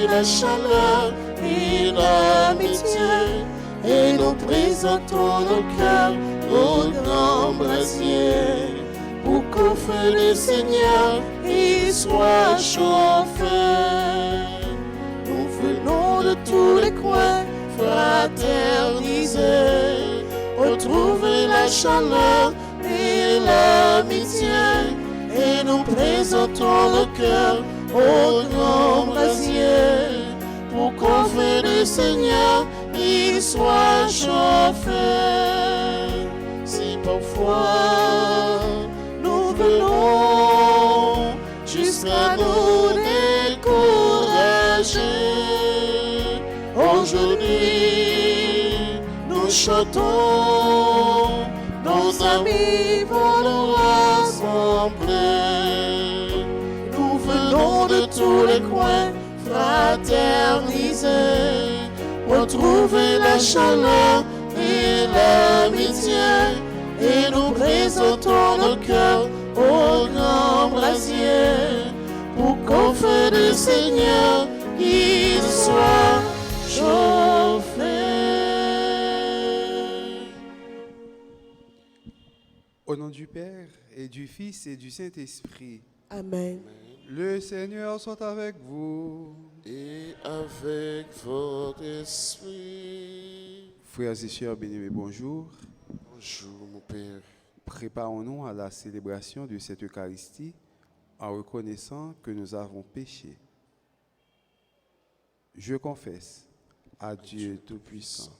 la chaleur et l'amitié, et nous présentons nos cœurs au grand brasier, pour qu'au feu du Seigneur il soit chauffé. Nous venons de tous les coins fraterniser, retrouver la chaleur et l'amitié, et nous présentons le cœur au grand brasier, pour qu'au feu du Seigneur il soit chauffé. Si parfois nous venons jusqu'à nous décourager, aujourd'hui nous chantons, nos amis vont nous rassembler. Nous venons de tous les coins fraterniser, retrouver la chaleur et l'amitié, et nous présentons nos cœurs au grand brasier, pour qu'au feu du Seigneur il soit chauffé. Au nom du Père et du Fils et du Saint-Esprit. Amen. Le Seigneur soit avec vous. Et avec votre esprit. Frères et sœurs bien-aimés, bonjour. Bonjour mon Père. Préparons-nous à la célébration de cette Eucharistie en reconnaissant que nous avons péché. Je confesse à Dieu Tout-Puissant.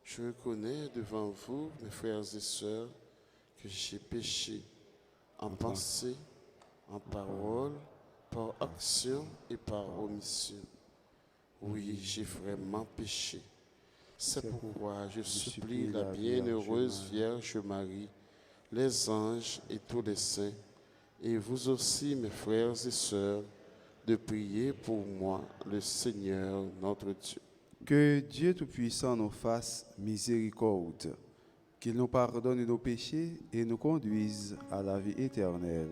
Je reconnais devant vous, mes frères et sœurs, que j'ai péché en pensée, en parole, par action et par omission. Oui, j'ai vraiment péché. C'est pourquoi je supplie la bienheureuse Vierge Marie, les anges et tous les saints, et vous aussi, mes frères et sœurs, de prier pour moi, le Seigneur notre Dieu. Que Dieu Tout-Puissant nous fasse miséricorde, qu'il nous pardonne nos péchés et nous conduise à la vie éternelle.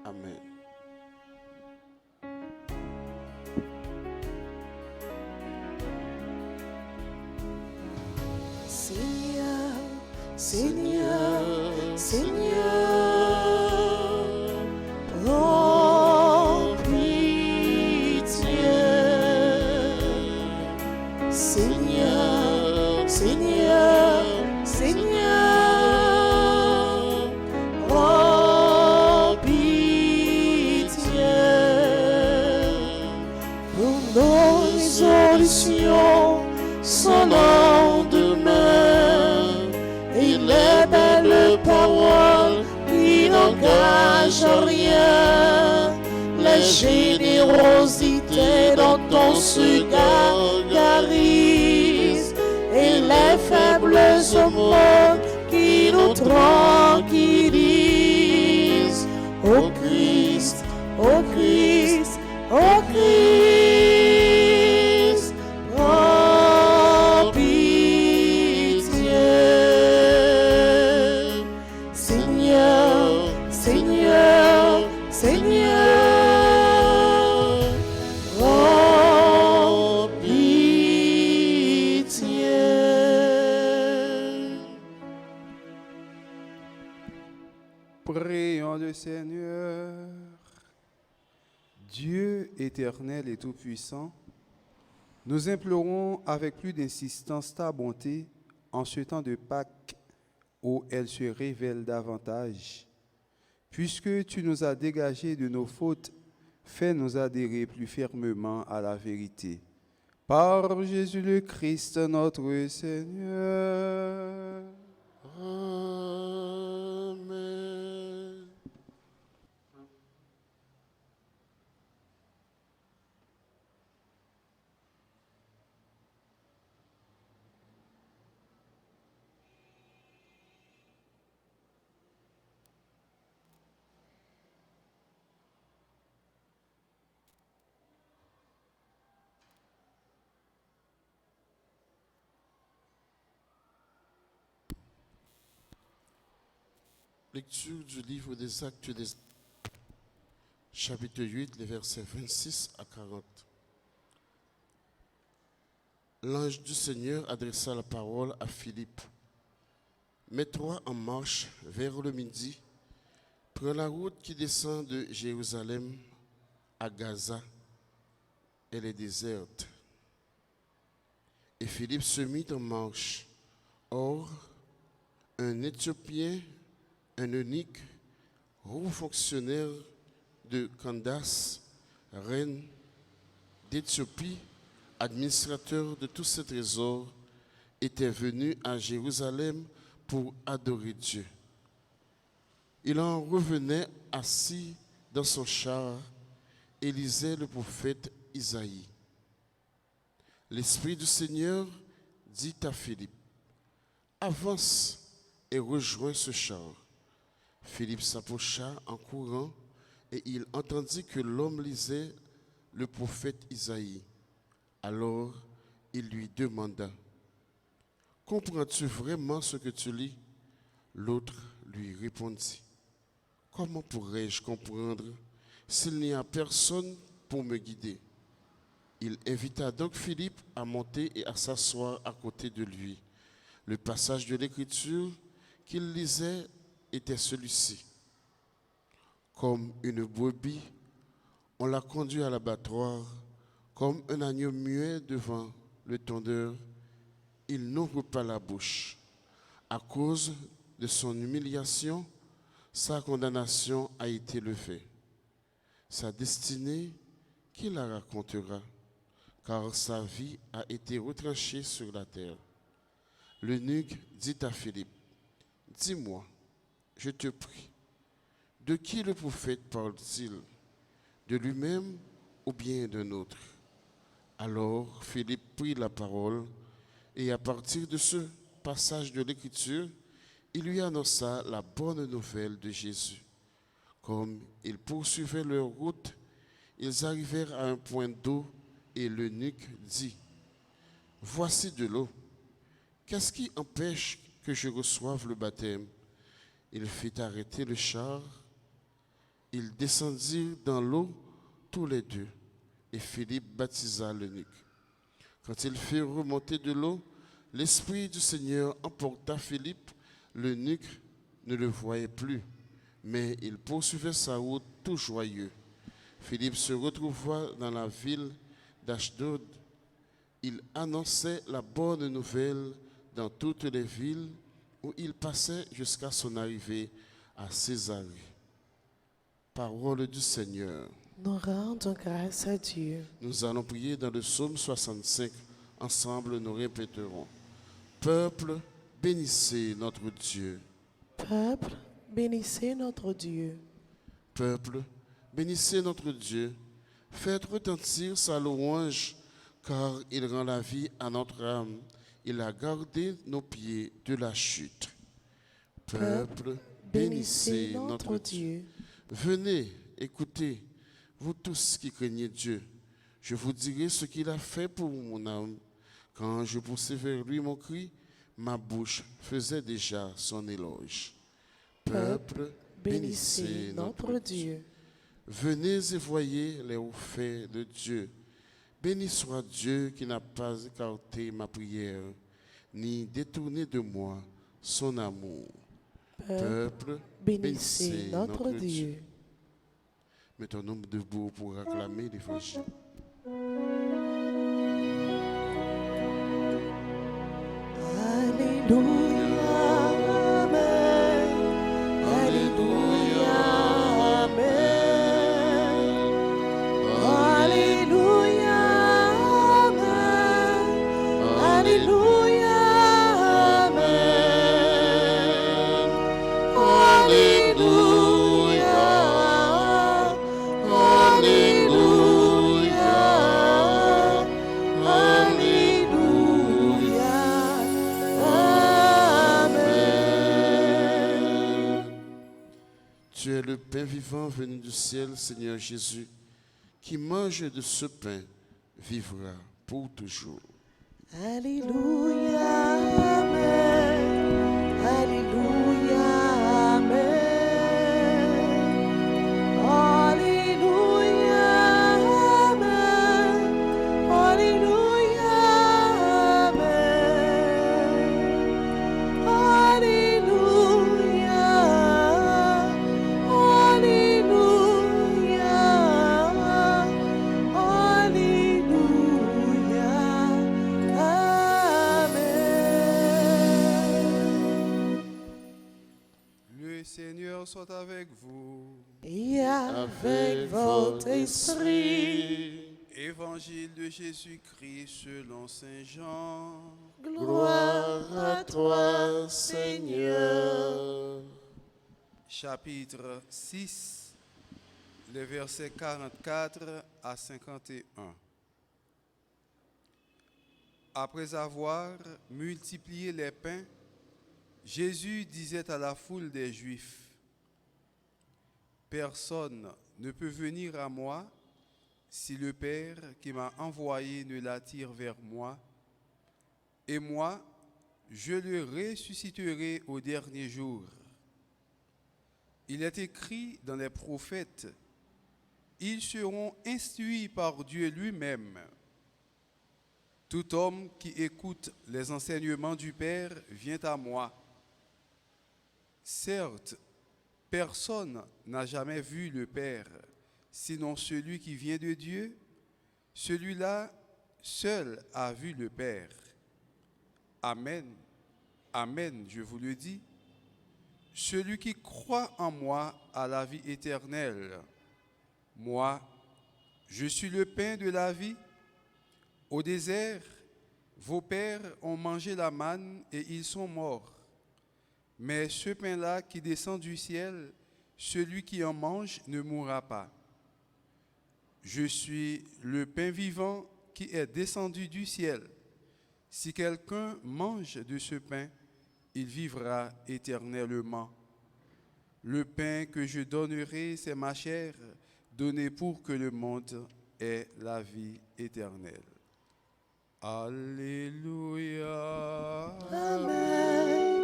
Amen. Seigneur, Seigneur, Seigneur, prends pitié. Seigneur, Seigneur, Seigneur, prends pitié. Pour nos résolutions sans lendemain, et les belles paroles qui n'engagent rien, les générosités dont on se gargarise, et les faibles aumônes qui nous tranquillisent. Ô Christ, ô Christ, ô Christ, prends pitié. Seigneur, Seigneur, Seigneur, prends pitié. Prions le Seigneur. Dieu éternel et tout-puissant, nous implorons avec plus d'insistance ta bonté en ce temps de Pâques où elle se révèle davantage. Puisque tu nous as dégagés de nos fautes, fais-nous adhérer plus fermement à la vérité. Par Jésus le Christ, notre Seigneur. Amen. Lecture du livre des Actes des chapitre 8, les versets 26 à 40. l'ange du Seigneur adressa la parole à Philippe. Mets-toi en marche vers le midi. Prends la route qui descend de Jérusalem à Gaza. Elle est déserte. Et Philippe se mit en marche. Or, un Éthiopien, un eunuque, haut fonctionnaire de Candace, reine d'Éthiopie, administrateur de tous ces trésors, était venu à Jérusalem pour adorer Dieu. Il en revenait assis dans son char et lisait le prophète Isaïe. L'Esprit du Seigneur dit à Philippe, « Avance et rejoins ce char. » Philippe s'approcha en courant et il entendit que l'homme lisait le prophète Isaïe. Alors il lui demanda, « Comprends-tu vraiment ce que tu lis ?» L'autre lui répondit, « Comment pourrais-je comprendre s'il n'y a personne pour me guider ?» Il invita donc Philippe à monter et à s'asseoir à côté de lui. Le passage de l'Écriture qu'il lisait était celui-ci. Comme une brebis, on l'a conduit à l'abattoir, comme un agneau muet devant le tondeur, il n'ouvre pas la bouche. À cause de son humiliation, sa condamnation a été levée. Sa destinée, qui la racontera? Car sa vie a été retranchée sur la terre. L'eunuque dit à Philippe, « Dis-moi, je te prie, de qui le prophète parle-t-il? De lui-même ou bien d'un autre ?» Alors Philippe prit la parole et à partir de ce passage de l'Écriture, il lui annonça la bonne nouvelle de Jésus. Comme ils poursuivaient leur route, ils arrivèrent à un point d'eau et l'eunuque dit, « Voici de l'eau. Qu'est-ce qui empêche que je reçoive le baptême ?» Il fit arrêter le char. Ils descendirent dans l'eau tous les deux et Philippe baptisa l'eunuque. Quand ils furent remontés de l'eau, l'Esprit du Seigneur emporta Philippe. L'eunuque ne le voyait plus, mais il poursuivait sa route tout joyeux. Philippe se retrouva dans la ville d'Ashdod. Il annonçait la bonne nouvelle dans toutes les villes où il passait jusqu'à son arrivée à Césarée. Parole du Seigneur. Nous rendons grâce à Dieu. Nous allons prier dans le psaume 65. Ensemble, nous répéterons. Peuple, bénissez notre Dieu. Peuple, bénissez notre Dieu. Peuple, bénissez notre Dieu. Faites retentir sa louange, car il rend la vie à notre âme. Il a gardé nos pieds de la chute. Peuple, bénissez notre Dieu. Venez, écoutez, vous tous qui craignez Dieu. Je vous dirai ce qu'il a fait pour mon âme. Quand je poussais vers lui mon cri, ma bouche faisait déjà son éloge. Peuple, bénissez notre Dieu. Venez et voyez les hauts faits de Dieu. Béni soit Dieu qui n'a pas écarté ma prière, ni détourné de moi son amour. Peuple, bénissez notre Dieu. Mettons-nous debout pour acclamer l'Évangile. Alléluia, Amen. Alléluia, Amen. Alléluia, Amen. Alléluia, Amen. Alléluia, Alléluia, Alléluia, Amen. Tu es le pain vivant venu du ciel, Seigneur Jésus. Qui mange de ce pain vivra pour toujours. Alléluia, Amen. Alléluia, Amen. Alléluia, Amen. Alléluia, Seigneur soit avec vous. Et avec votre esprit. Évangile de Jésus-Christ selon Saint Jean. Gloire à toi, Seigneur. Chapitre 6, les versets 44 à 51. Après avoir multiplié les pains, Jésus disait à la foule des Juifs, « Personne ne peut venir à moi si le Père qui m'a envoyé ne l'attire vers moi, et moi, je le ressusciterai au dernier jour. Il est écrit dans les prophètes, ils seront instruits par Dieu lui-même. Tout homme qui écoute les enseignements du Père vient à moi. Certes, personne n'a jamais vu le Père, sinon celui qui vient de Dieu. Celui-là seul a vu le Père. Amen, amen, je vous le dis. Celui qui croit en moi a la vie éternelle. Moi, je suis le pain de la vie. Au désert, vos pères ont mangé la manne et ils sont morts. Mais ce pain-là qui descend du ciel, celui qui en mange ne mourra pas. Je suis le pain vivant qui est descendu du ciel. Si quelqu'un mange de ce pain, il vivra éternellement. Le pain que je donnerai, c'est ma chair, donnée pour que le monde ait la vie éternelle. Alléluia. Amen.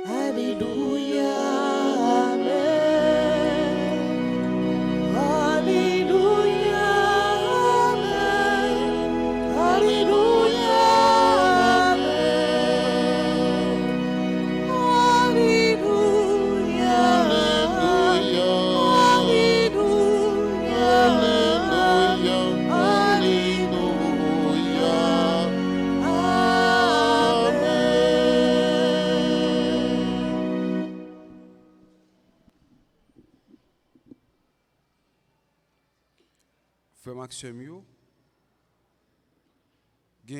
Alléluia. Amen. Alléluia. Amen. Alléluia. Frère Maxime, il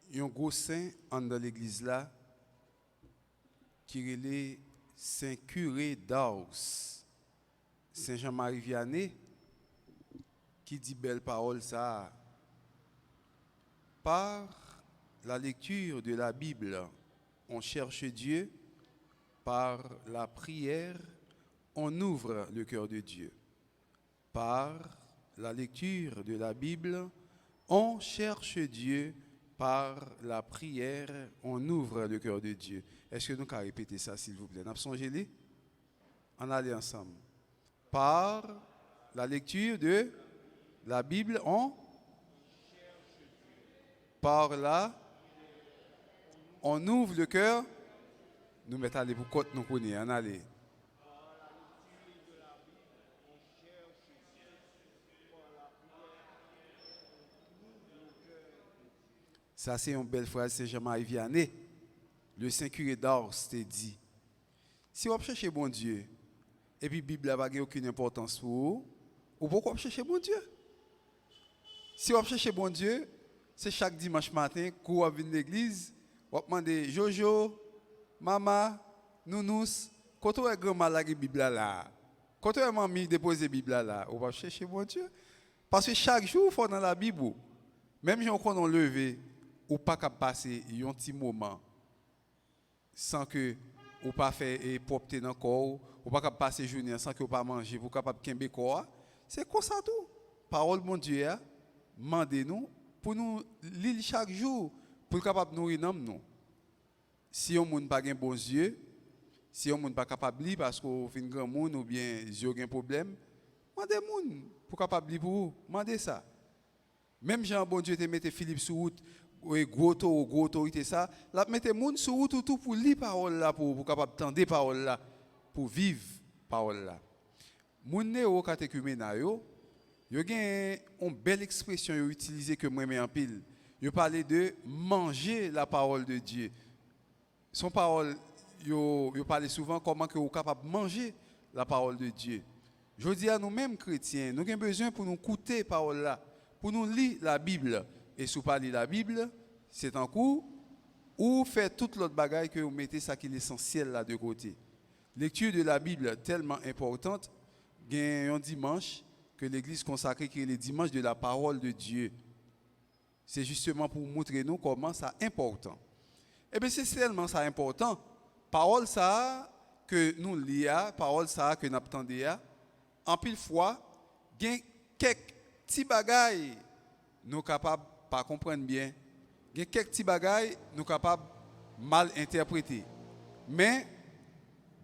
y a un gros saint dans l'église là qui est Saint Curé d'Ars, Saint Jean-Marie Vianney, qui dit belle parole ça. Par la lecture de la Bible, on cherche Dieu. Par la prière, on ouvre le cœur de Dieu. Par la lecture de la Bible, on cherche Dieu. Par la prière, on ouvre le cœur de Dieu. Est-ce que nous pouvons répéter ça, s'il vous plaît? Nous songez-les? On allait ensemble. Par la lecture de la Bible, on par là, on ouvre le cœur. Nous mettons aller pour côté nous connaît, on allait. Ça, c'est une belle phrase, c'est Jean-Marie Vianney. Le Saint Curé d'Ars t'a dit, si vous cherchez bon Dieu, et puis la Bible n'a pas aucune importance pour vous, ou pourquoi vous cherchez bon Dieu? Si vous cherchez bon Dieu, c'est chaque dimanche matin, quand vous venez à l'église, vous demandez Jojo, Maman, Nounous, quand vous avez grand-mère la Bible là, quand vous avez mamie déposer la Bible là, vous va chercher bon Dieu. Parce que chaque jour, il faut dans la Bible, même si on levé, ou pas capable passer un petit moment sans que ou pas faire propre dans le corps, ou pas capable passer journée sans que ou pas manger, ou capable kembe corps, c'est comme ça tout. Parole mon Dieu, mandez-nous pour nous lire chaque jour pour capable nourrir nous. Si on monde pas un bon Dieu, si on monde pas capable lire parce qu'on fait un grand monde ou bien yeux un problème, mandez moun pour capable lire pour vous, mandez ça. Même Jean bon Dieu te mette Philippe sous route, gros autorité ça, la mette moun sous route tout pour lire parole là pour capable entendre parole là, pour vivre parole là. Moun néo catéchumena yo gen une belle expression yo utilisée que moi mets en pile. Yo parler de manger la parole de Dieu. Son parole yo parle souvent comment que vous capable manger la parole de Dieu. Je dis à nous-mêmes chrétiens, nous avons besoin pour nous écouter la parole là, pour nous lire la Bible. Et si vous parlez de la Bible, c'est en cours, ou faire toute l'autre bagaille que vous mettez ça qui est l'essentiel là de côté. Lecture de la Bible tellement importante, il y a un dimanche que l'Église consacrée qui est le dimanche de la parole de Dieu. C'est justement pour montrer nous comment ça est important. Et bien c'est tellement ça important. Parole ça que nous lisons, parole ça que nous attendons, en pile fois, il y a quelques petits bagailles nous capables pas comprendre bien. Il y a quelques petits bagailles nous capables mal interpréter. Mais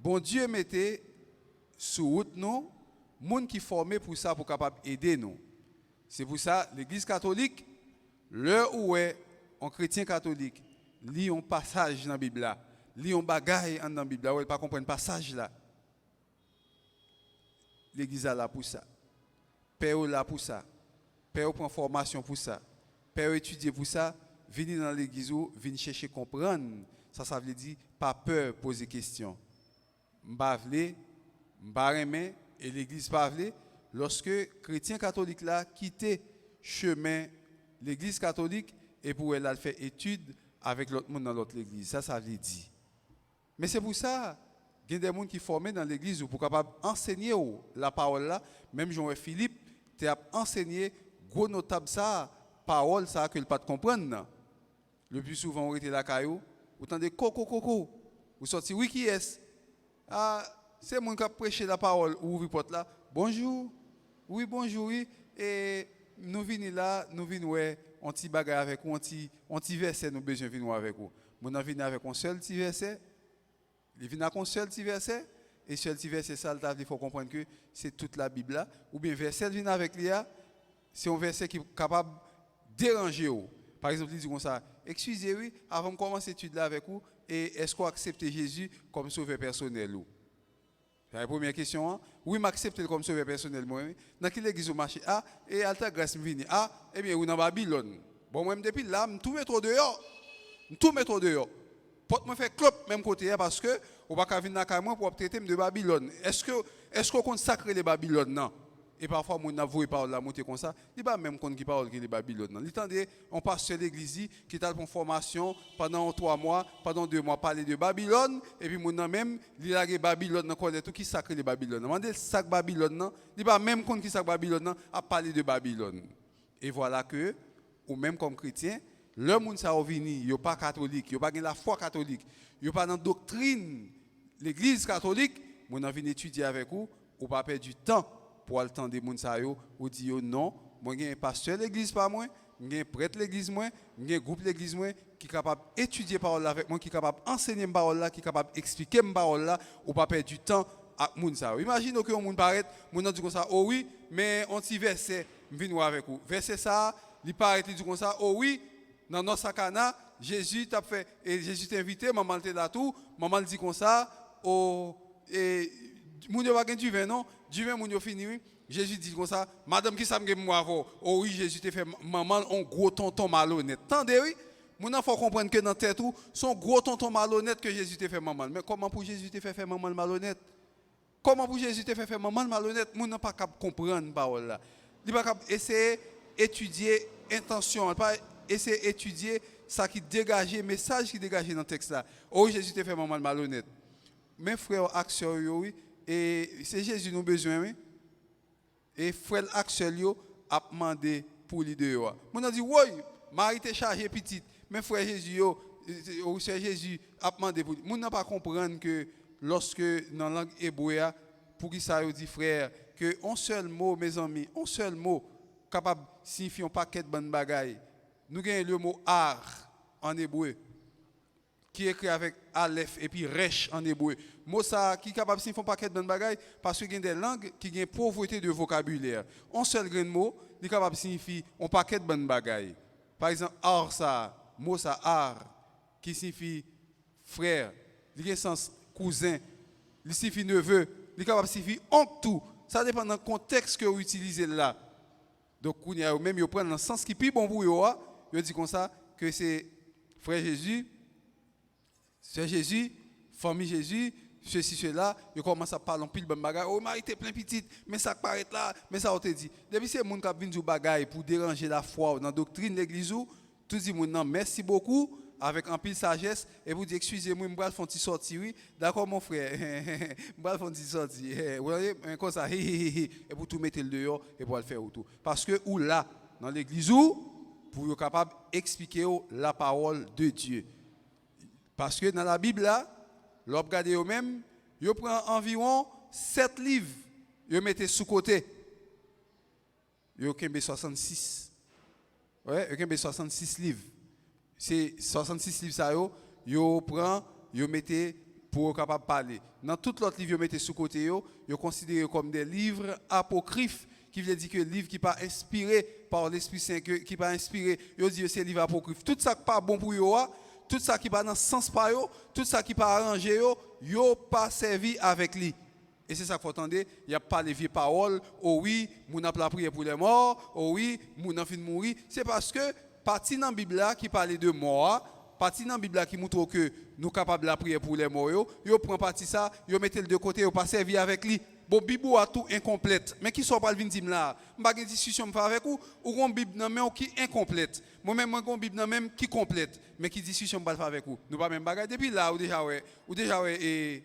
bon Dieu mettait sous route nous monde qui formé pour ça pour capable aider nous. C'est pour ça l'Église catholique le où est un chrétien catholique lit un passage dans la Bible là, lit un bagaille dans la Bible là, ou elle pas comprendre passage là. L'Église a là pour ça. Père là pour ça. Père prend formation pour ça. Père étudier pour ça. Venir dans l'église ou venir chercher comprendre. Ça veut dire pas peur poser question. M'pa vle, m'pa remen et l'église pas vle. Lorsque chrétien catholique là quitter chemin l'église catholique et pour elle faire étude avec l'autre monde dans l'autre église. Ça veut dire. Mais c'est pour ça il y a des gens qui sont formés dans l'église pour capable enseigner la parole là, même Jean-Philippe tu as enseigné gros notable ça parole ça que le pas comprendre. Le plus souvent on était la caillou, vous entendez coco, vous sortez oui qui est. Ah, c'est moi qui a prêché la parole ou ouvrir porte là. Bonjour. Oui, bonjour oui et nous venons là, nous venons ouais, on petit bagarre avec vous, on petit verset nous besoin venir avec vous. Nous venons avec un seul petit verset. Il vient avec un seul petit verset et seul petit verset ça il faut comprendre que c'est toute la Bible là ou bien verset vient avec lui c'est un verset qui est capable de déranger vous. Par exemple, il dit comme ça, excusez-moi, avant de commencer l'étude là avec vous, et est-ce qu'on accepte Jésus comme sauveur personnel ou? C'est la première question. Hein? Oui, m'accepte comme sauveur personnel moi. Dans quelle église au marché? Ah, et alta grâce me vini. Ah, eh bien, ou dans Babylone. Bon, moi depuis là, tout mettre dehors. Tout mettre dehors. Pour me faire clope même côté parce que on va pas venir dans moi pour traiter de Babylone. Est-ce qu'on consacre les Babylone non? Et parfois mon avoué parole la monter comme ça, il pas même qu'on qui parle que les Babylone non. L'entendez, on passe sur l'église qui t'a une formation pendant 3 mois, pendant 2 mois parler de Babylone et puis mon même il a Babylone connaît tout qui sacre les Babylone. Demandez sac Babylone non, il pas même qu'on qui sac Babylone non à parler de Babylone. Et voilà que ou même comme chrétien le monde ça vini, yo pas catholique, yo pas la foi catholique, yo pas dans doctrine l'église catholique, mon a vinn étudier avec vous, ou pas perdre du temps pour attendre des monde ça yo ou dire non, moi j'ai un pasteur l'église pas moi, j'ai un prêtre l'église moi, j'ai un groupe l'église moi qui capable étudier parole là avec moi, qui capable enseigner parole là, qui capable expliquer parole là, ou pas perdre du temps à monde ça. Imaginez que monde paraît, mon a dit comme ça, oh oui, mais on petit verset vinn avec vous. Verset ça, il paraît il dit comme ça, oh oui, dans notre sakana, Jésus t'a fait et Jésus t'a invité, maman était là tout, maman dit comme ça, oh et moun yo pas du vin non, du vin moun yo fini oui. Jésus dit comme ça, madame qui ça me moi avant. Oh oui, Jésus t'a fait maman un gros tonton malhonnête. Attendez oui, moun faut comprendre que dans tête tout, son gros tonton malhonnête que Jésus t'a fait maman. Mais comment pour Jésus t'a fait maman malhonnête? Comment pour Jésus t'a fait maman malhonnête? Moun n'a pas capable comprendre parole là. Il pas capable essayer étudier intention, pas essayer d'étudier ça qui dégage, le message qui dégage dans le texte là. Oh, Jésus t'a fait maman malhonnête. Mes frères acteurs, oui, et c'est Jésus nous besoin, oui. Et frère acteurs, a demandé pour les deux. Mon a dit, oui, Marie t'est chargée petite. Mais frère Jésus, c'est Jésus a demandé pour lui. Mon n'a pas comprendre que lorsque dans la langue hébreu, pour qui ça dit frère, que un seul mot, mes amis, un seul mot, capable de signifier un paquet de bonnes bagailles. Nous avons le mot ar en hébreu, qui est écrit avec aleph et puis resh en hébreu. Mot ça qui est capable de signifier un paquet de bonnes bagailles parce qu'il y a des langues qui ont une pauvreté de vocabulaire. Un seul grain de mot est capable de signifier un paquet de bonnes bagailles. Par exemple, ar ça, mot ça ar, qui signifie frère, il a un sens cousin, il signifie neveu, il est capable de signifier oncle tout. Ça dépend du contexte que vous utilisez là. Donc, même vous prenez dans le sens qui est plus bon pour vous. Je dis comme ça que c'est frère Jésus, sœur Jésus, famille Jésus, ceci, cela, ils commencent à parler en pile de bagaille. Oh, Marie, t'es plein petit, mais ça paraît là, mais ça, on te dit. Depuis c'est les gens qui viennent du bagaille pour déranger la foi dans la doctrine de l'église, tout dit, non, merci beaucoup, avec un pile sagesse, et vous dites, excusez-moi, je vais faire un petit sorti, oui. D'accord, mon frère, je vais faire un petit sorti. Vous voyez, comme ça, et vous tout mettez le dehors, et vous le faire tout. Parce que, ou là, dans l'église, pour être capable d'expliquer la parole de Dieu. Parce que dans la Bible, là, l'on regarde eux-mêmes, ils prennent environ 7 livres, ils mettent sous côté. Ils ont 66. Ouais, ils ont 66 livres. C'est 66 livres, ça, ils prennent, ils mettent pour être capable de parler. Dans tout l'autre livre, ils mettent sous côté, ils considèrent comme des livres apocryphes, qui veut dire que le livre qui n'est pas inspiré par l'Esprit Saint, qui n'est pas inspiré, ils disent que c'est un livre apocryphe. Tout ça qui n'est pas bon pour eux, tout ça qui va dans le sens par eux, tout ça qui pas arrangé yo pas servi avec lui. Et c'est ça qu'il faut entendre, il n'y a pas les vieilles paroles, oh oui, mon a la prière pour les morts, oh oui, mon a fin de mourir. C'est parce que partie dans la Bible là qui parle de mort, partie dans la Bible là qui montre que nous sommes capables de la prière pour les morts, yo prend partie ça, yo mettez le de côté, yo pas servi avec lui. Bon, Bible a tout incomplète. Mais qui sont pas le vin là? Je n'ai pas de discussion avec vous. Ou une Bible qui est incomplète. Moi-même, j'ai une Bible qui est complète. Mais qui discussion pas avec vous? Nous pas même bagaille. Depuis là, ou déjà et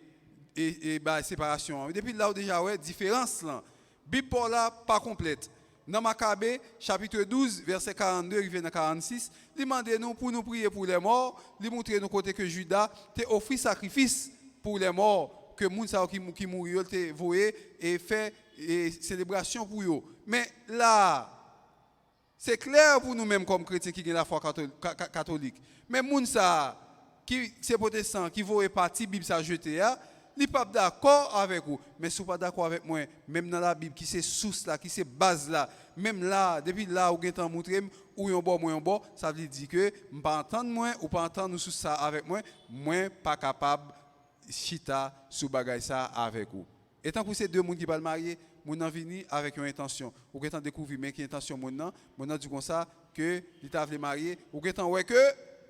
séparation. Depuis là, ou déjà différence là. Bible pour là pas complète. Dans Maccabée, chapitre 12, verset 42, il vient à 46, il demande nous pour nous prier pour les morts, il montre nous côté que Judas t'a offert sacrifice pour les morts. Que les gens qui mourent te voyé et fait célébration pour eux. Mais là, c'est clair pour nous-mêmes comme chrétiens qui ont la foi catholique. Mais les gens qui sont protestants, qui voient partie Bible ça jeter, ils ne sont pas d'accord avec vous. Mais si vous n'êtes pas d'accord avec moi, même dans la Bible, qui c'est source là, qui c'est base là, même là, depuis là où vous avez montré, ou un bon, ça veut dire que je ne peux pas entendre moi ou pas entendre sous ça avec moi, moi pas capable chita sous bagay ça avec vous. Et tant que ces deux monde qui pas marier, mon en vini avec une intention. Ou que tant découvrir mais qui intention mon nan dit comme ça que il t'a voulu marier, ou que tant ouais que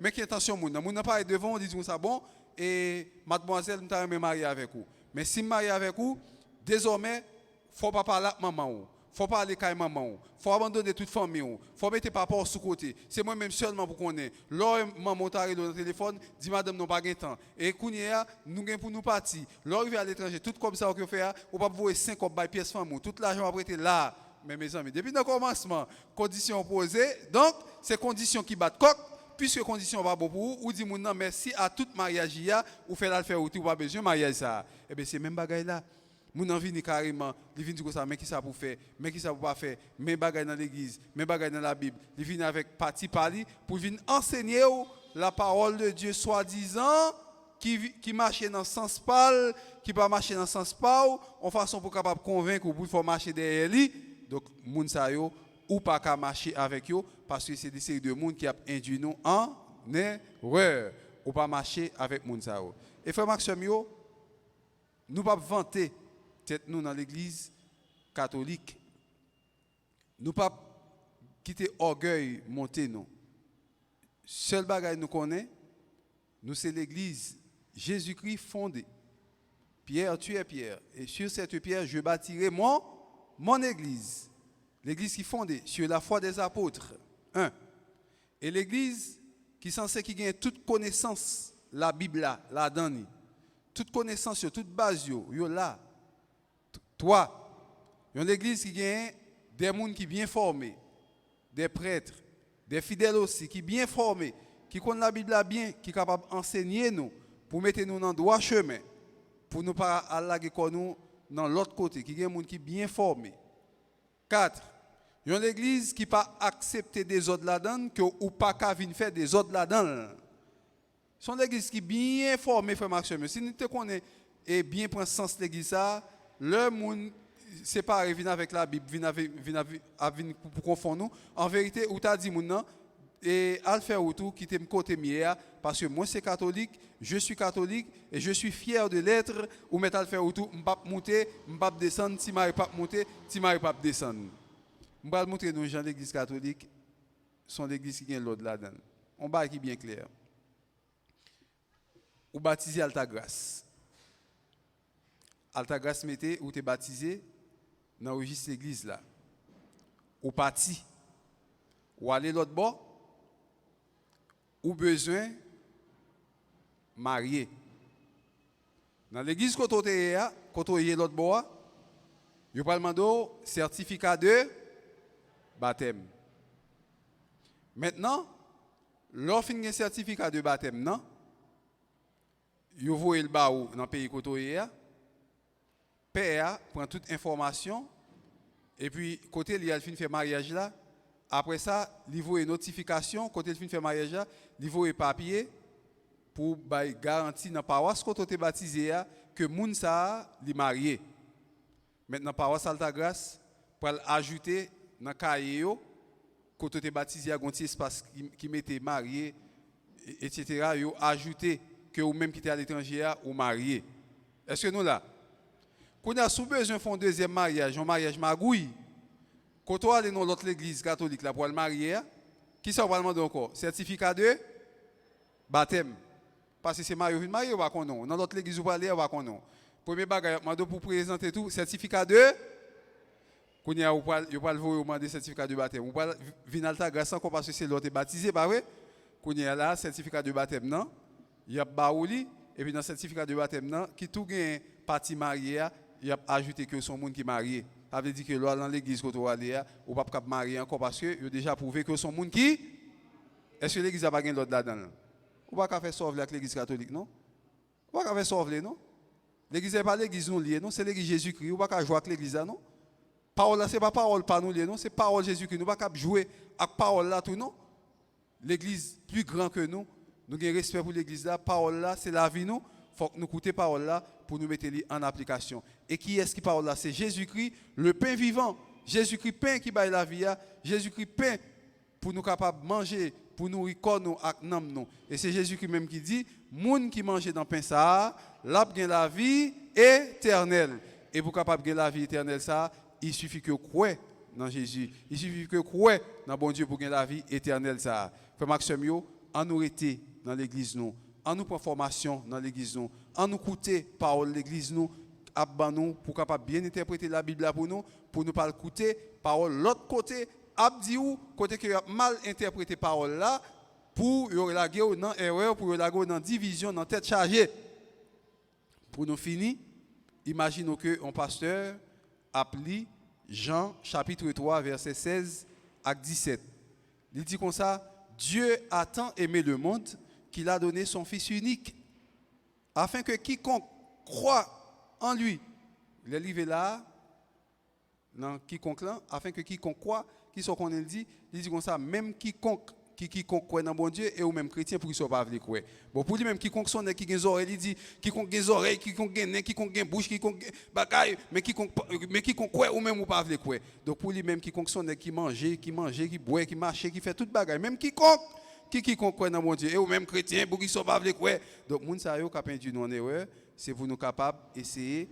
mais qui intention mon nan pas devant dit comme ça bon et mademoiselle m'ta me marier avec vous. Mais si me marier avec vous, désormais faut pas parler à maman. Faut pas aller avec maman, faut abandonner toute famille, faut mettre papa sous côté. C'est moi-même seulement pour qu'on ait. Lors maman t'a dans le téléphone, dit madame non pas gain temps. Et kounya nous gain pour nous partir. Lors à l'étranger, tout comme ça qu'on fait, on pas voir 5 by pièce famille, tout l'argent prêté là. Mais mes amis, depuis le commencement, conditions posées. Donc, c'est conditions qui battent coq. Puisque conditions pas bon pour vous, ou dit non merci à tout mariage ou fait la faire ou pas besoin mariage ça. Eh bien c'est même bagaille là. Moun nan vini carrément, li vini comme ça, mais qui ça pour faire, mais qui ça pour pas faire, mais bagay dans l'église, mais bagay dans la Bible. Li vini avec parti pali pour venir enseigner la parole de Dieu soi-disant qui marche dans le sens pâle, qui pas marcher dans le sens pas en façon pour capable convaincre ou pour faut marcher derrière lui. Donc moun sa yo ou pas qu'à marcher avec yo parce que c'est des séries de monde qui a induit nous en erreur ou pas marcher avec moun sa yo. Et frère Maxime yo, nous pas vanter tête nous dans l'église catholique. Nous pas quitter orgueil monter nous. Seul bagage nous connaît, nous c'est l'église Jésus-Christ fondée. Pierre, tu es Pierre, et sur cette pierre je bâtirai mon église. L'église qui est fondée sur la foi des apôtres. 1. Et l'église qui est censée qui gagne toute connaissance, la Bible là, la donne. Toute connaissance, toute base yo là. 3. Il y a l'église qui gagne des gens qui sont bien formés, des prêtres, des fidèles aussi, qui sont bien formés, qui connaissent la Bible bien, qui sont capables d'enseigner nous, pour mettre nous dans le droit chemin, pour ne pas aller nous dans l'autre côté, qui gagne des gens qui sont bien formés. 4. Il y a l'église qui n'a pas accepté des autres là-dedans, ou pas qu'à venir faire des autres là-dedans. C'est l'église qui est bien formée, frère Maxime. Si nous te connaissons et bien prendre sens l'église ça, le monde séparé vient avec la Bible, vient pour confondre nous. En vérité, où t'as dit mon nom et à le faire autour qui t'aime côté mieux parce que moi c'est catholique, je suis catholique et je suis fier de l'être ou mettre à le faire autour, m'pas monter, m'pas descendre, si m'a pas monter, si m'a pas descendre. M'pas montrer nos gens l'église catholique sont l'église qui gagne l'ordre là-dedans. On va qui bien clair. Ou baptisé à ta grâce. Alta Grâce mettez ou t'es baptisé dans le registre l'église là. Ou parti. Ou aller l'autre bord. Ou besoin marié. Dans l'église quand on est l'autre bord, il va demander certificat de baptême. Maintenant, lorsqu'il y a un certificat de baptême, non? Vous voyez le baou dans le pays côté, père prend toute information et puis côté il a fin fait mariage là. Après ça, il voit une notification côté il fin fait mariage là, il voit papier pour garantir dans paroisse côté tu baptisé que moun ça li marié. Maintenant paroisse Alta Grâce pour ajouter dans cahier yo côté tu baptisé à un petit espace qui mettait marié etc. yo ajouter que ou même qui était à l'étranger ou marié. Est-ce que nous là? Quand on a sous besoin de faire un deuxième mariage, un mariage magouille, quand on aller dans l'autre église catholique là pour le marier, qui ça va demander encore? Certificat de baptême. Parce que c'est marié ou pas qu'on non. Dans l'autre église, vous allez ou pas qu'on non. Premier bagage, pour présenter tout, certificat de. Quand il y a vous demander certificat de baptême. Vous pas venir Alta Grâce encore parce que c'est l'autre baptisé, pas vrai? Quand il y a là certificat de baptême non, il y a baouli et puis dans le certificat de baptême non, qui tout gagne partie mariée, il y a ajouté que son monde qui marié. Ça veut dire que là dans l'église quand on aller, ou pas marier encore parce que il a déjà prouvé que son monde qui. Est-ce que l'église a pas gagné l'autre là-dedans? Ou pas faire sauver avec l'église catholique non? Ou pas faire sauver non? L'église n'est pas l'église nous liée non, c'est l'église Jésus-Christ. Ou pas jouer avec l'église là non? Parole là c'est pas parole pas nous liée non, c'est parole Jésus-Christ. Nous pas jouer avec parole là tout non? L'église plus grand que nous, nous avons respect pour l'église là, parole là c'est la vie nous, faut que nous écouter parole là pour nous mettre en application. Et qui est-ce qui parle là? C'est Jésus-Christ, le pain vivant. Jésus-Christ pain qui baille la vie, Jésus-Christ pain pour nous capables manger, pour nous corps nous ak nam nous. Et c'est Jésus-Christ même qui dit, moun qui mange dans pain ça, l'a gain la vie éternelle. Et pour capable gagner la vie éternelle ça, il suffit que croire dans Jésus. Il suffit que croire dans bon Dieu pour gagner la vie éternelle ça. Frère Maxime yo, en nous rester dans l'église nous, en nous prendre formation dans l'église nous, en nous écouter parole l'église nous, nous pour capable bien interpréter la Bible pour nous pas écouter parole l'autre côté abdi ou côté que mal interprété parole là pour y laguer dans erreur, pour y laguer dans division, dans tête chargée. Pour nous finir, imaginons que un pasteur appelé Jean chapitre 3 verset 16 à 17. Il dit comme ça, Dieu a tant aimé le monde qu'il a donné son Fils unique, afin que quiconque croit en lui, il est livré là, dans quiconque là, afin que quiconque croit, qui sont qu'on dit comme ça, même quiconque croit dans bon Dieu et ou même chrétien pour qu'ils soient pas croire. Bon pour lui même quiconque sonne qui gagne oreilles, il dit quiconque gagne oreilles, quiconque gagne nez, quiconque gagne bouche, quiconque bagaille, mais quiconque croit ou même ou pas croire. Donc pour lui même quiconque sonne qui mange, qui boit, qui marche, qui fait toute bagaille, même quiconque croit dans mon Dieu et ou même chrétien pour qu'ils soient pas croire. Donc moun sa yo capable du non erreur, c'est pour nous capable essayer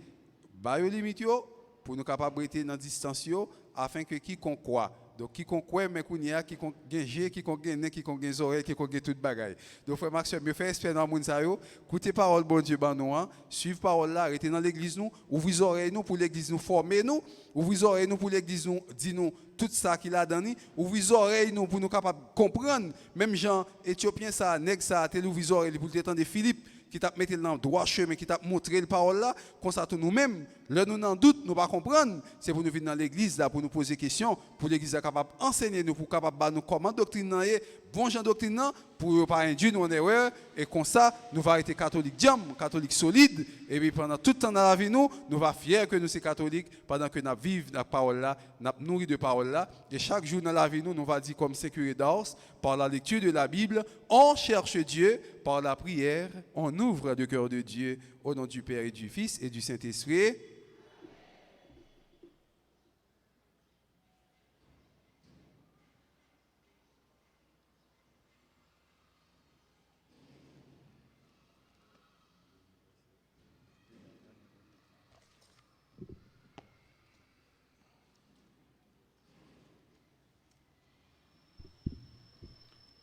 ba yo limite yo pour nous capable rester dans distance yo afin que quiconque croit. Donc quiconque croit mais kounya quiconque gagne quiconque gagne quiconque gagne oreille quiconque gagne toute bagaille. Donc frère Maxime me fait espérer dans moun sa yo, écoutez parole bon Dieu ban nous, suivre parole là, rester dans l'église nous, ouvrir oreilles nous pour l'église nous former nous, ouvrir oreilles nous pour l'église nous dire nous tout ça qu'il a donné, ouvrir oreilles nous pour nous capable comprendre même Jean éthiopien ça nèg ça tel ouvrir oreilles pour t'entendre Philippe qui t'a mettre dans droit chemin qui t'a montré la parole là comme ça tout nous-mêmes là nous n'en doute nous pas comprendre c'est pour nous venir dans l'église là pour nous poser questions pour l'église capable enseigner nous pour capable nous comment doctrine est bon genre doctrine pour pas induire nous en erreur et comme ça nous va être catholique catholique solide et puis pendant tout le temps dans la vie nous va fiers que nous sommes catholiques pendant que nous vivons la parole là nous nourrir de parole là et chaque jour dans la vie nous va dire comme sécurité d'Ars par la lecture de la Bible on cherche Dieu par la prière on ouvre le cœur de Dieu au nom du Père et du Fils et du Saint-Esprit.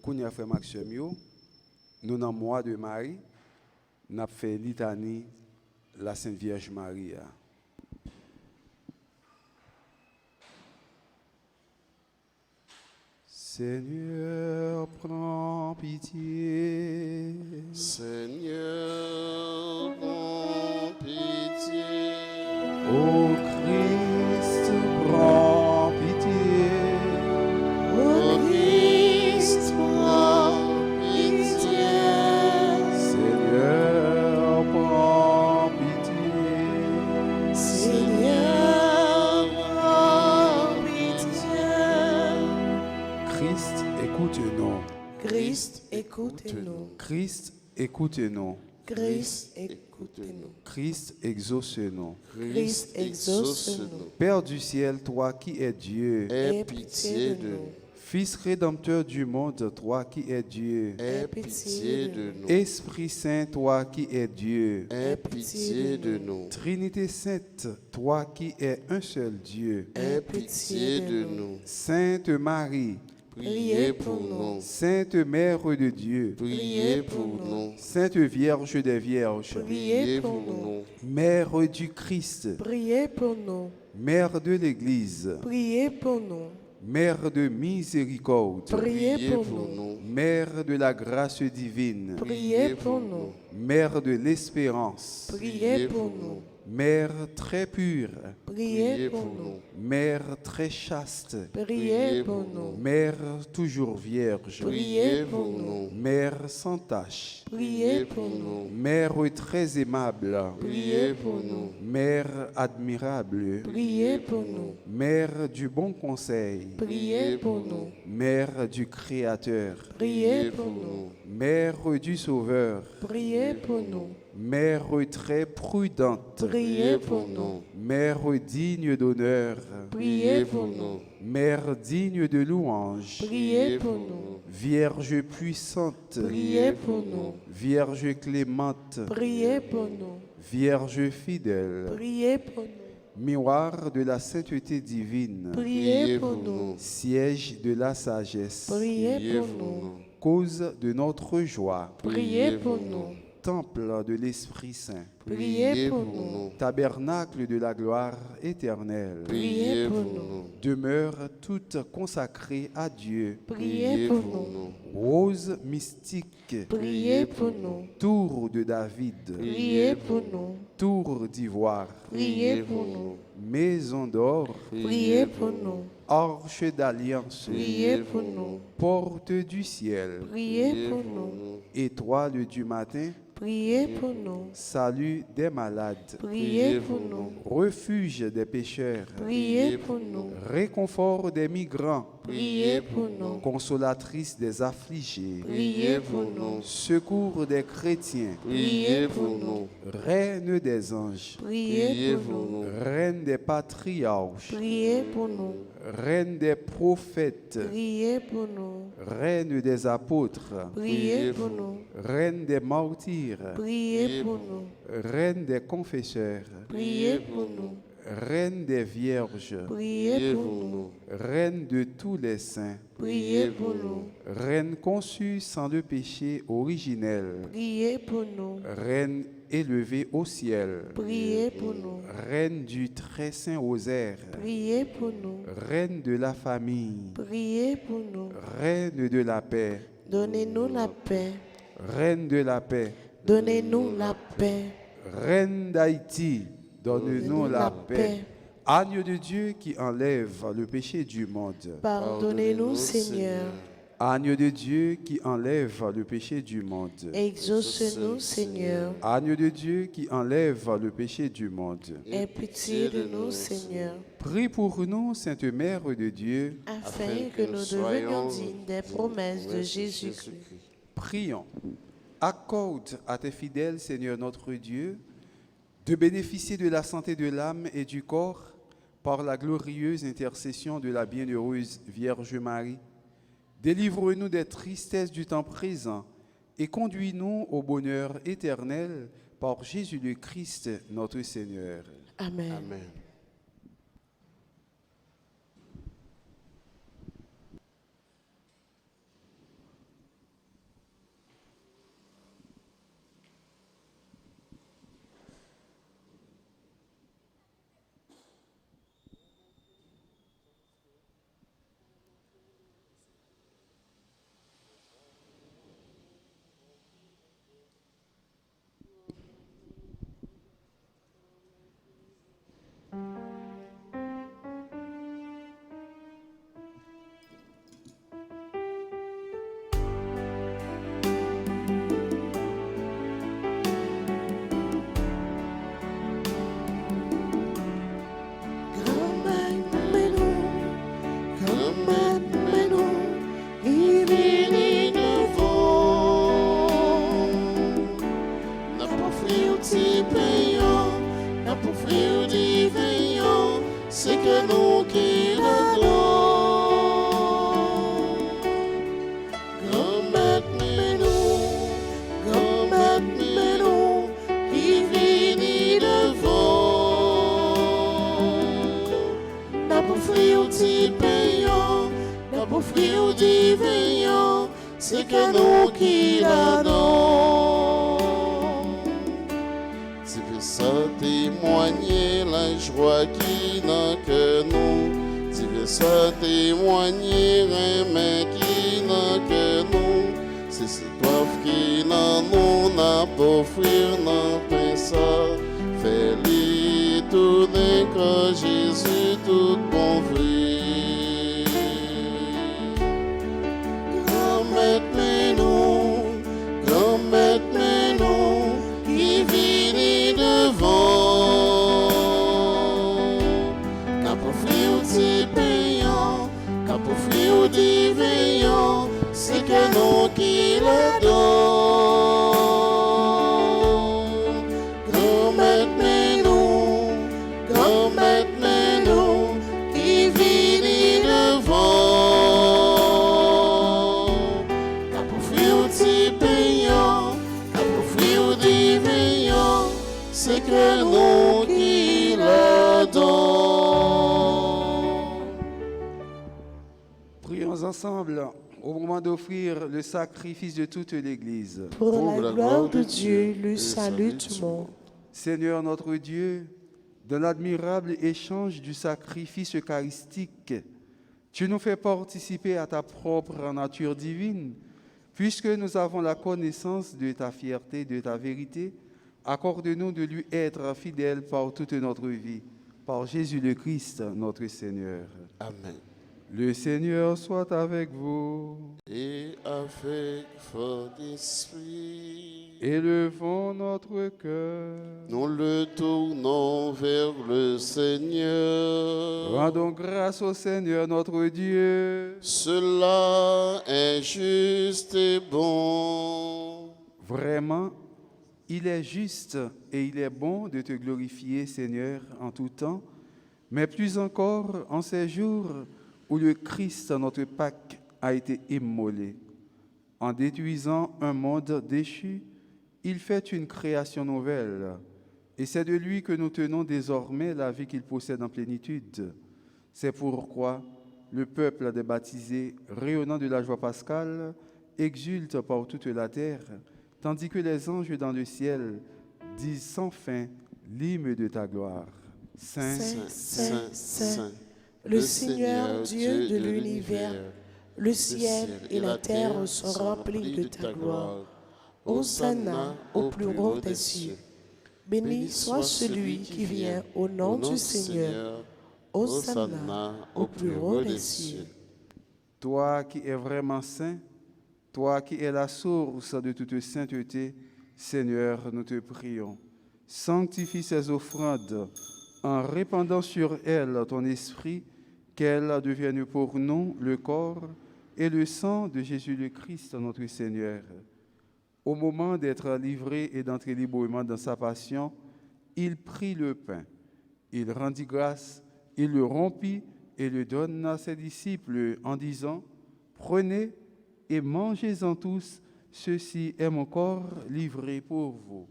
Kounia frère Maxime, nous dans le mois de Marie, nous avons fait litanie la Sainte Vierge Marie. Seigneur, prends pitié. Seigneur, prends pitié. Ô Christ, prends pitié. Ô Christ, prends pitié. Seigneur, prends pitié. Seigneur, prends pitié. Christ, écoute-nous. Christ, écoute-nous. Christ, écoute-nous. Christ, écoute-nous. Christ, exauce-nous. Christ, exauce-nous. Père du ciel, toi qui es Dieu. Aie pitié de nous. Fils rédempteur du monde, toi qui es Dieu. Aie pitié de nous. Esprit Saint, toi qui es Dieu. Aie pitié de nous. Trinité Sainte, toi qui es un seul Dieu. Aie pitié de nous. Sainte Marie, Priez pour nous. Sainte Mère de Dieu, Priez pour nous. Sainte Vierge des Vierges, Priez pour nous. Mère du Christ, Priez pour nous. Mère de l'Église, Priez pour nous. Mère de miséricorde, Priez Priez pour pour nous. nous. Mère de la grâce divine, Priez pour nous. Mère de l'espérance, Priez pour nous. Mère très pure, Priez pour nous. Mère très chaste, Priez pour nous. Mère toujours vierge, Priez pour nous. Mère sans tache, Priez pour nous. Mère très aimable, Priez pour nous. Mère admirable, Priez pour nous. Mère du bon conseil, Priez pour nous. Mère du Créateur, Priez pour nous. Mère du Sauveur, Priez pour nous. Mère très prudente, Priez pour nous. Mère digne d'honneur, Priez pour nous. Mère digne de louange, Priez pour nous. Vierge puissante, Priez pour nous. Vierge clémente, Priez pour nous. Vierge fidèle, Priez pour nous. miroir de la sainteté divine, Priez pour nous. siège de la sagesse, Priez pour nous. cause de notre joie, Priez pour nous. temple de l'Esprit Saint, Priez pour nous. tabernacle de la gloire éternelle, Priez pour nous. demeure toute consacrée à Dieu, Priez pour nous. rose mystique, Priez pour nous. tour de David, Priez pour nous. tour d'ivoire, Priez pour nous. maison d'or, Priez pour nous. arche d'alliance, Priez pour nous. porte du ciel, Priez pour nous. étoile du matin, Priez pour nous. salut des malades, Priez pour nous. refuge des pécheurs, Priez pour nous. réconfort des migrants, Priez pour nous. consolatrice des affligés, Priez pour nous. secours des chrétiens, Priez pour nous. reine des anges, Priez pour nous. reine des patriarches, Priez pour nous. reine des prophètes, Priez pour nous. reine des apôtres, Priez pour nous. reine des martyrs, Priez pour nous. reine des confesseurs, Priez pour nous. reine des vierges, Priez pour nous. reine de tous les saints, Priez pour nous. reine conçue sans le péché originel, Priez pour nous. reine élevée au ciel, Priez pour nous. reine du très saint rosaire, Priez pour nous. reine de la famille, Priez pour nous. reine de la paix, Donnez-nous la paix. reine de la paix, Donnez-nous la paix. reine d'Haïti, donne-nous la paix. Agneau de Dieu qui enlève le péché du monde. Pardonnez-nous, Seigneur. Agneau de Dieu qui enlève le péché du monde. Exauce-nous, Seigneur. Agneau de Dieu qui enlève le péché du monde. Aie pitié de nous, Seigneur, Prie pour nous, Sainte Mère de Dieu. afin que nous devenions dignes des promesses de Jésus-Christ. Prions. Accorde à tes fidèles, Seigneur notre Dieu, de bénéficier de la santé de l'âme et du corps par la glorieuse intercession de la bienheureuse Vierge Marie. Délivre-nous des tristesses du temps présent et conduis-nous au bonheur éternel par Jésus le Christ, notre Seigneur. Amen. Amen. pour frère divin, c'est que nous qui l'adorons. C'est pour ça témoigner la joie qui n'a que nous. C'est pour ça témoigner mais qui n'a que nous. C'est cette soif qui n'a nous n'a pas offrir n'a pas ça. Fais-lui tourner que Jésus tout bon vrai. Grand maître nous, qui vient devant. Qu'à pour offrir des payants, qu'à pour offrir des veillants, c'est que nous qui l'adorons. Grand maître nous, qui vient devant. Qu'à pour offrir des payants, qu'à pour offrir des veillants, c'est que nous qui l'adorons. Prions ensemble au moment d'offrir le sacrifice de toute l'Église. Pour la gloire de Dieu, le salut du monde. Seigneur notre Dieu, dans l'admirable échange du sacrifice eucharistique, tu nous fais participer à ta propre nature divine, puisque nous avons la connaissance de ta fierté, de ta vérité. Accorde-nous de lui être fidèles par toute notre vie, par Jésus le Christ, notre Seigneur. Amen. Le Seigneur soit avec vous. Et avec votre esprit, Élevons notre cœur. nous le tournons vers le Seigneur. Rendons grâce au Seigneur notre Dieu. Cela est juste et bon. Vraiment, il est juste et il est bon de te glorifier, Seigneur, en tout temps, mais plus encore en ces jours où le Christ, notre Pâque, a été immolé. En détruisant un monde déchu, il fait une création nouvelle, et c'est de lui que nous tenons désormais la vie qu'il possède en plénitude. C'est pourquoi le peuple des baptisés, rayonnant de la joie pascale, exulte par toute la terre, tandis que les anges dans le ciel disent sans fin l'hymne de ta gloire. Saint, Saint, le Seigneur Dieu de l'univers, le ciel et la terre sont remplis de ta gloire. Hosanna au plus haut des cieux. Béni soit celui qui vient au nom du Seigneur. Hosanna au plus haut des cieux. toi qui es vraiment saint, toi qui es la source de toute sainteté, Seigneur, nous te prions. Sanctifie ces offrandes en répandant sur elles ton esprit, qu'elles deviennent pour nous le corps et le sang de Jésus le Christ, notre Seigneur. Au moment d'être livré et d'entrer librement dans sa passion, il prit le pain, il rendit grâce, il le rompit et le donna à ses disciples en disant : « Prenez et mangez-en tous, ceci est mon corps livré pour vous. »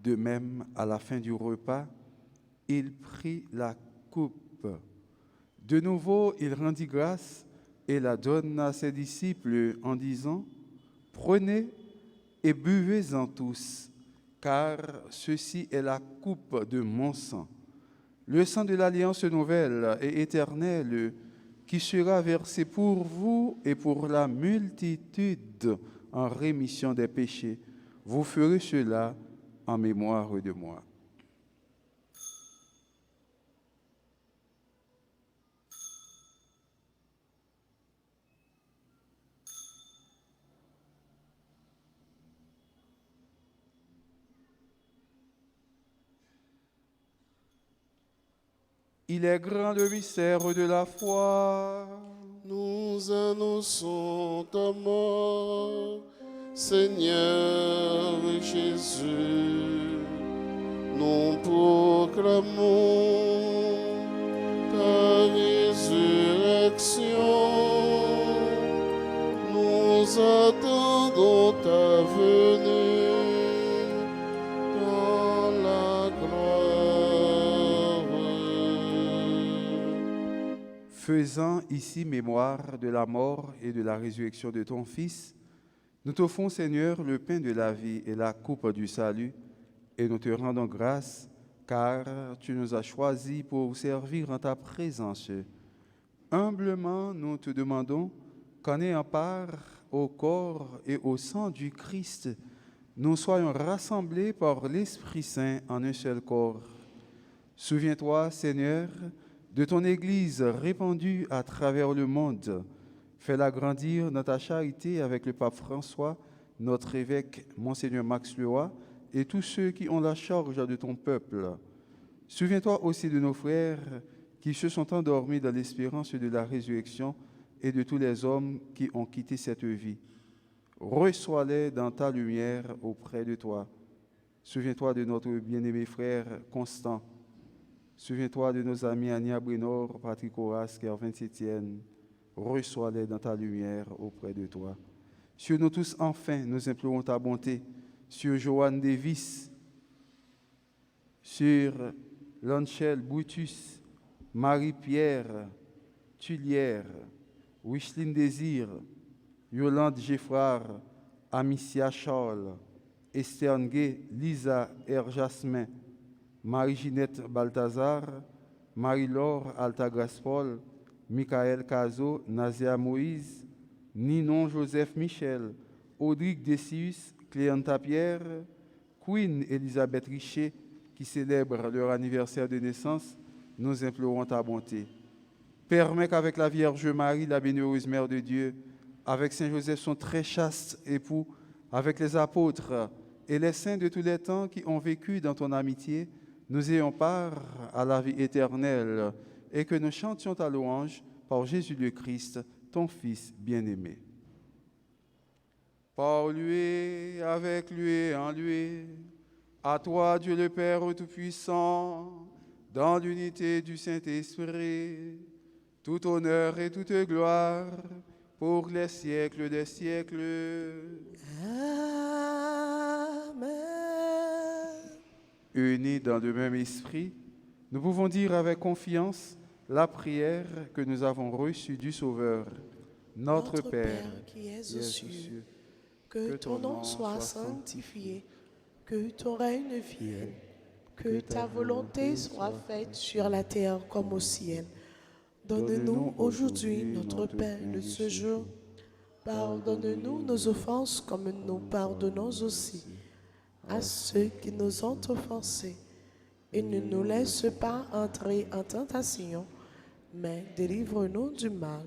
De même, à la fin du repas, il prit la coupe. De nouveau, il rendit grâce et la donna à ses disciples en disant : « Prenez et buvez-en tous, car ceci est la coupe de mon sang, le sang de l'alliance nouvelle et éternelle, qui sera versé pour vous et pour la multitude en rémission des péchés. Vous ferez cela en mémoire de moi. » Il est grand le mystère de la foi. Nous annonçons ta mort, Seigneur Jésus. Nous proclamons attendons ta venue dans la gloire. Faisant ici mémoire de la mort et de la résurrection de ton Fils, nous t'offrons, Seigneur, le pain de la vie et la coupe du salut, et nous te rendons grâce, car tu nous as choisis pour servir en ta présence. Humblement, nous te demandons qu'en ayant part au corps et au sang du Christ, nous soyons rassemblés par l'Esprit Saint en un seul corps. Souviens-toi, Seigneur, de ton Église répandue à travers le monde. Fais-la grandir dans ta charité avec le pape François, notre évêque, Monseigneur Max Leroy, et tous ceux qui ont la charge de ton peuple. Souviens-toi aussi de nos frères qui se sont endormis dans l'espérance de la résurrection et de tous les hommes qui ont quitté cette vie. Reçois-les dans ta lumière auprès de toi. Souviens-toi de notre bien-aimé frère Constant. Souviens-toi de nos amis Ania Brénor, Patrick Horace, Kervin Sétienne. Reçois-les dans ta lumière auprès de toi. Sur nous tous, enfin, nous implorons ta bonté. Sur Joanne Davis, sur Lanchel Brutus, Marie-Pierre Tullière, Wicheline Désir, Yolande Geffrard, Amicia Charles, Esther Ngué, Lisa R. Jasmin, Marie-Ginette Balthazar, Marie-Laure Altagraspol, Michael Cazo, Nazia Moïse, Ninon Joseph Michel, Audric Desius, Cléanta Pierre, Queen Elisabeth Richer, qui célèbrent leur anniversaire de naissance, nous implorons ta bonté. Permets qu'avec la Vierge Marie, la bienheureuse Mère de Dieu, avec Saint Joseph, son très chaste époux, avec les apôtres et les saints de tous les temps qui ont vécu dans ton amitié, nous ayons part à la vie éternelle et que nous chantions ta louange par Jésus le Christ, ton Fils bien-aimé. Par lui, avec lui et en lui, à toi, Dieu le Père Tout-Puissant, dans l'unité du Saint-Esprit, tout honneur et toute gloire pour les siècles des siècles. Amen. Unis dans le même esprit, nous pouvons dire avec confiance la prière que nous avons reçue du Sauveur. Notre Père, qui es aux cieux, que ton nom soit sanctifié, que ton règne vienne, que ta volonté soit faite sur la terre comme au ciel. Donne-nous aujourd'hui notre pain de ce jour. Pardonne-nous nos offenses comme nous pardonnons aussi à ceux qui nous ont offensés. Et ne nous laisse pas entrer en tentation, mais délivre-nous du mal.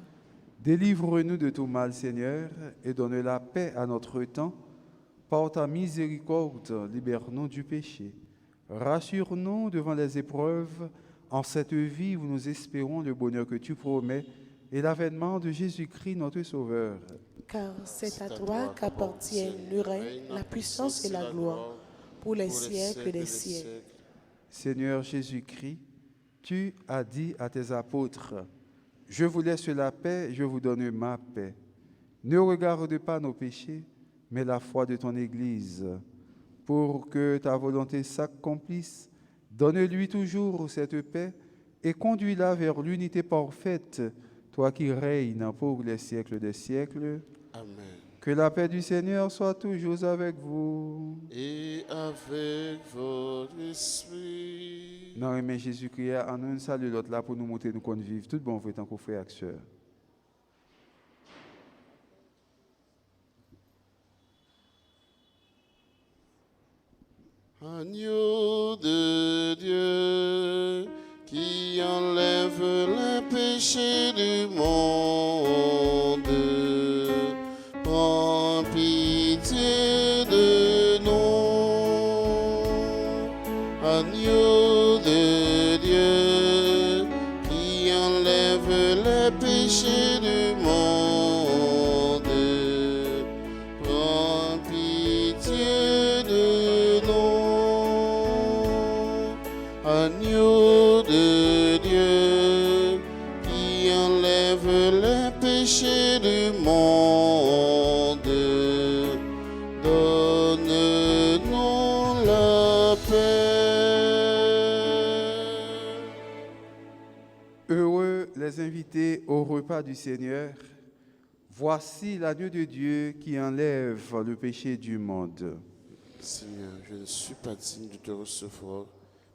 Délivre-nous de tout mal, Seigneur, et donne la paix à notre temps. Par ta miséricorde, libère-nous du péché. Rassure-nous devant les épreuves, en cette vie où nous espérons le bonheur que tu promets et l'avènement de Jésus-Christ, notre Sauveur. Car c'est à toi qu'appartiennent le règne, la puissance et la gloire, pour les siècles des siècles. Seigneur Jésus-Christ, tu as dit à tes apôtres, « Je vous laisse la paix, je vous donne ma paix. Ne regarde pas nos péchés, mais la foi de ton Église. Pour que ta volonté s'accomplisse, donne-lui toujours cette paix et conduis-la vers l'unité parfaite, toi qui règnes pour les siècles des siècles. Amen. Que la paix du Seigneur soit toujours avec vous. Et avec votre esprit. Non, mais Jésus-Christ, en nous salut l'autre là pour nous montrer nous qu'on vive tout bon fait en tant que frère et sœur. Agneau de Dieu qui enlève les péchés du monde, prends pitié de nous. Agneau de Dieu qui enlève les péchés du monde, prends pitié de nous. Agneau de Dieu qui enlève les péchés du monde, Heureux les invités au repas du Seigneur. Voici l'agneau de Dieu qui enlève le péché du monde. Seigneur, je ne suis pas digne de te recevoir,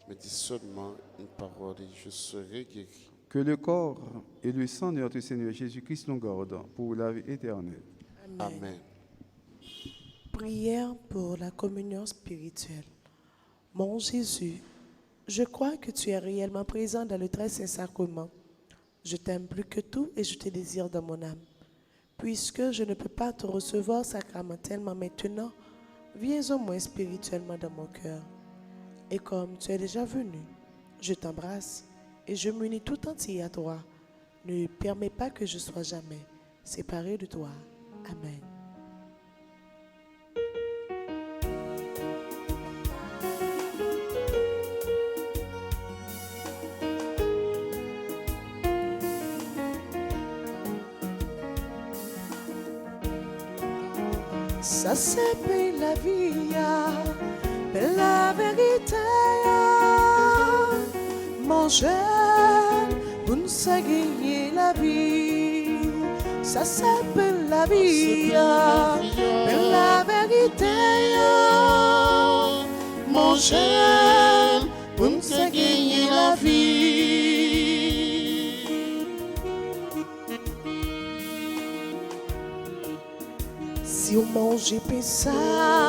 mais dis seulement une parole et je serai guéri. Que le corps et le sang de notre Seigneur Jésus-Christ nous gardent pour la vie éternelle. Amen. Prière pour la communion spirituelle. Mon Jésus, je crois que tu es réellement présent dans le très saint sacrement. Je t'aime plus que tout et je te désire dans mon âme. Puisque je ne peux pas te recevoir sacramentellement maintenant, viens au moins spirituellement dans mon cœur. Et comme tu es déjà venu, je t'embrasse et je m'unis tout entier à toi. Ne permets pas que je sois jamais séparé de toi. Amen. Ça c'est la vie, la vérité. Mon jeune, pour nous gagner la vie. Ça s'appelle la vie, la vérité. Mon jeune, pour nous gagner la vie. Si on mange et ça,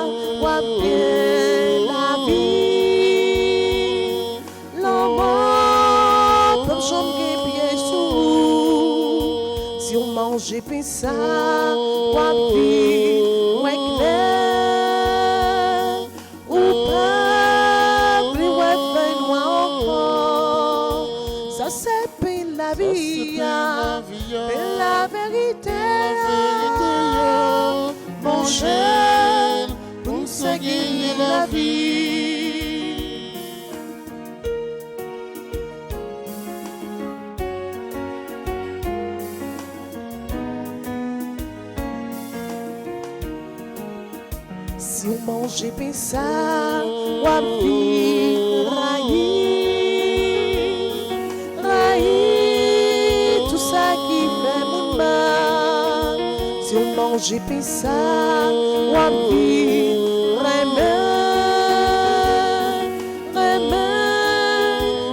on va bien la vie. L'amour, comme j'aime bien sous. Si on mange et ça, on va vivre clair. Ou pas, plus ouais, fait noir encore. Ça c'est la vie, la vérité. Mon jeune, pour nous gagner la vie. Si on mange et ça, on va vivre raïr tout ça qui fait mon mal. Si on mange et ça, on va vivre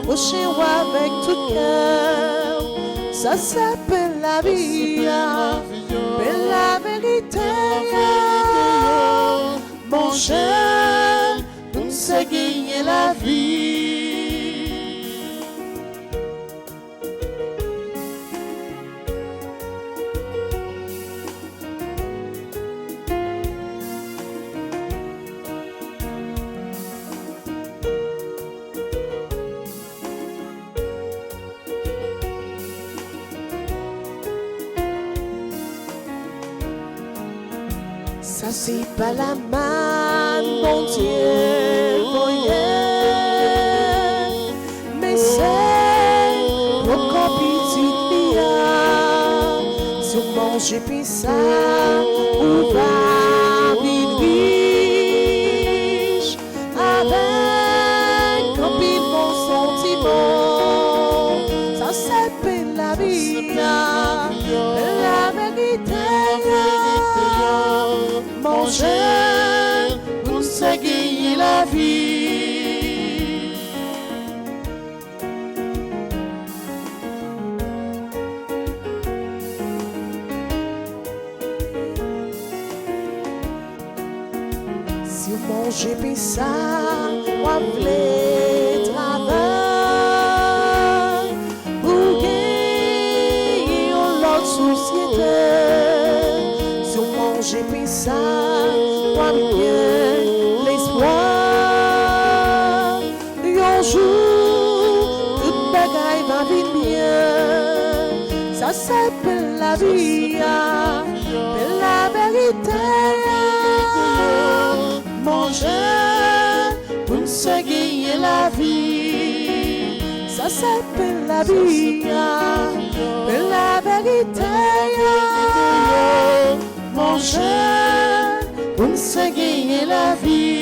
au chien avec tout cœur. Ça s'appelle la vie, la vérité. Mon jeune, nous sait gagner la vie. Ça c'est pas la main, mon Dieu, voyez, mais c'est mon compétit. Si on mange et puis ça, on va vivre riche, avec un bon sentiment. Ça s'appelle la vie, la vérité. Mon jeune, pour nous gagner la vie. Si on mange et puis ça, on va les travail pour gagner l'autre société. Si on mange et puis ça, on va bien l'espoir. Un jour, toute bagaille va vite bien. Ça s'appelle la vie, la vérité. Mon jeune, pour nous gagner la vie. Ça s'appelle la vie, la vérité. Mon jeune, pour nous gagner la vie.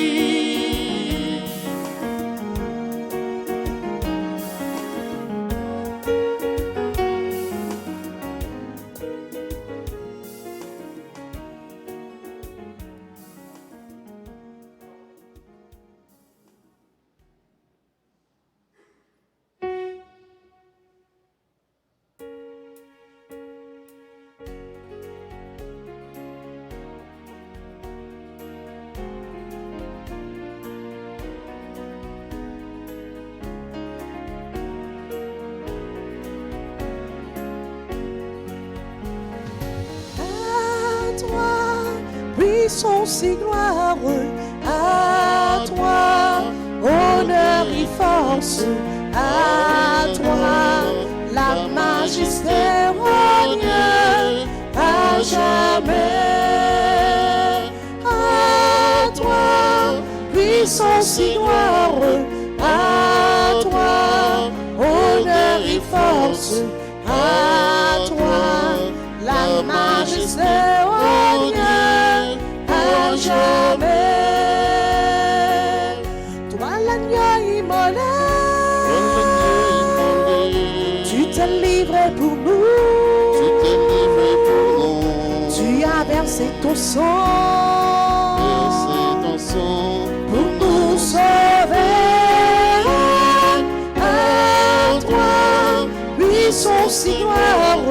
puissance et gloire à toi, honneur et force à toi, la majesté règne à jamais. À toi, puissance et gloire à toi, honneur et force à toi, la majesté règne à jamais. Toi l'agneau immolé, tu t'es livré pour nous, tu as versé ton sang pour nous sauver. À toi, puissance et gloire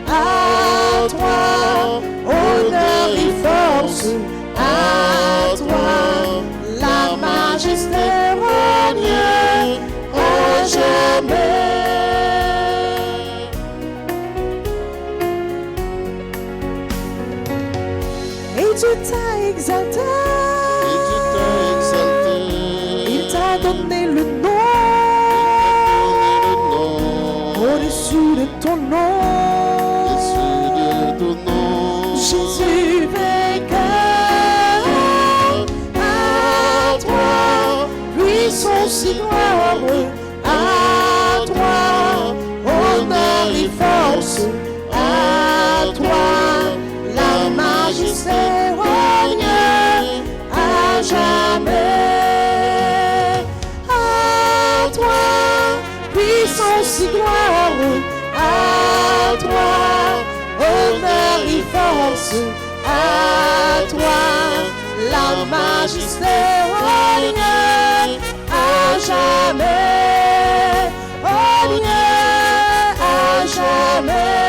à toi, honneur et force à toi, la majesté règne à jamais. Et tu t'as exalté, il t'a donné le nom au-dessus de ton nom. Jésus vainqueur, à toi, puissance et gloire à toi, honneur et force à toi, la majesté règne à jamais. À toi, puissance et gloire à toi, honneur et force à toi, la majesté règne à jamais. Règne à jamais.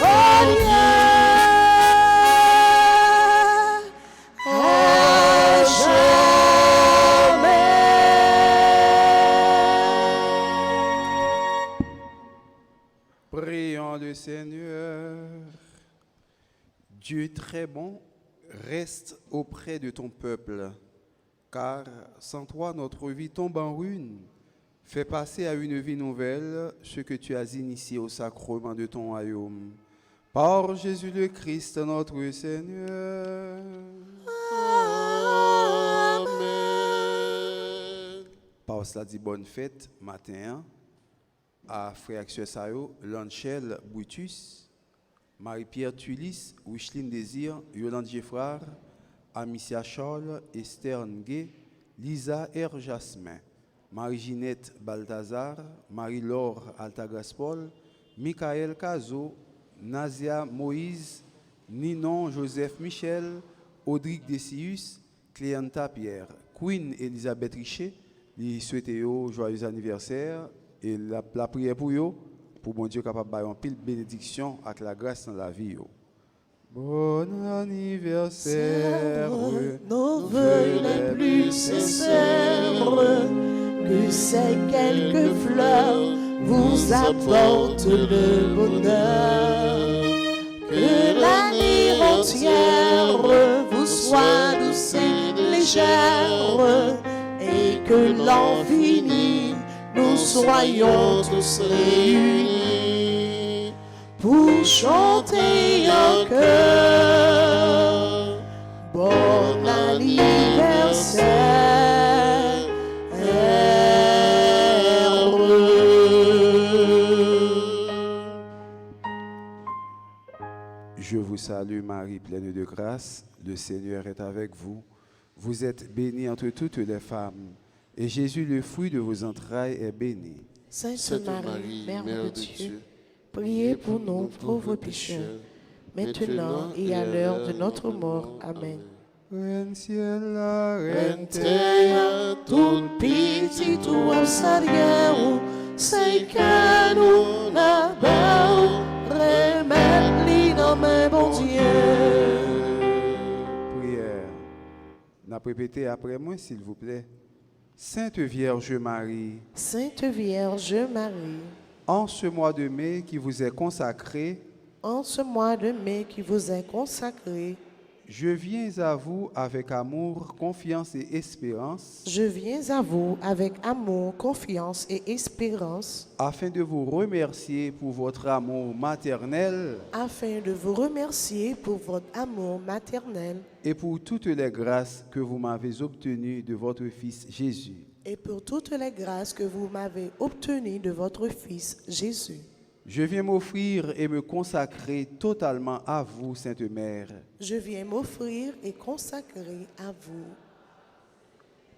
Règne à jamais. Prions le Seigneur. Dieu très bon, reste auprès de ton peuple, car sans toi notre vie tombe en ruine. Fais passer à une vie nouvelle ce que tu as initié au sacrement de ton royaume. Par Jésus le Christ notre Seigneur. Amen. Par cela dit bonne fête matin à frère Axel Sayo, Lanchel Brutus, Marie-Pierre Tulis, Wicheline Désir, Yolande Geffrard, Amicia Charles, Esther Ngué, Lisa R. Jasmin, Marie-Ginette Balthazar, Marie-Laure Altagraspol, Michael Cazo, Nazia Moïse, Ninon Joseph Michel, Audric Desius, Cléanta Pierre, Queen Elisabeth Richer, lui souhaiter joyeux anniversaire et la prière pour eux, pour bon Dieu capable de faire une pile bénédiction avec la grâce dans la vie. Bon anniversaire, nos vœux les plus sincères, que ces quelques fleurs vous apportent le bonheur, que l'année entière vous soit douce et légère, et que l'an fini, nous soyons tous réunis pour chanter un chœur. Bon anniversaire, Je vous salue Marie, pleine de grâce, le Seigneur est avec vous. Vous êtes bénie entre toutes les femmes, et Jésus, le fruit de vos entrailles, est béni. Sainte Marie, Mère de Dieu, priez pour nous pauvres pécheurs, maintenant et à l'heure de notre mort. Amen. Reine ciel, la reine Terre, toute pitié, tout absalière, c'est que nous n'avons remettre dans mes bon Dieu. prière. N'a répété après moi, s'il vous plaît. Sainte Vierge Marie, Sainte Vierge Marie, en ce mois de mai qui vous est consacré, en ce mois de mai qui vous est consacré, Je viens à vous avec amour, confiance et espérance, Je viens à vous avec amour, confiance et espérance, afin de vous remercier pour votre amour maternel afin de vous remercier pour votre amour maternel et pour toutes les grâces que vous m'avez obtenues de votre Fils Jésus. et pour toutes les grâces que vous m'avez obtenues de votre Fils Jésus. Je viens m'offrir et me consacrer totalement à vous, Sainte Mère, Je viens m'offrir et consacrer à vous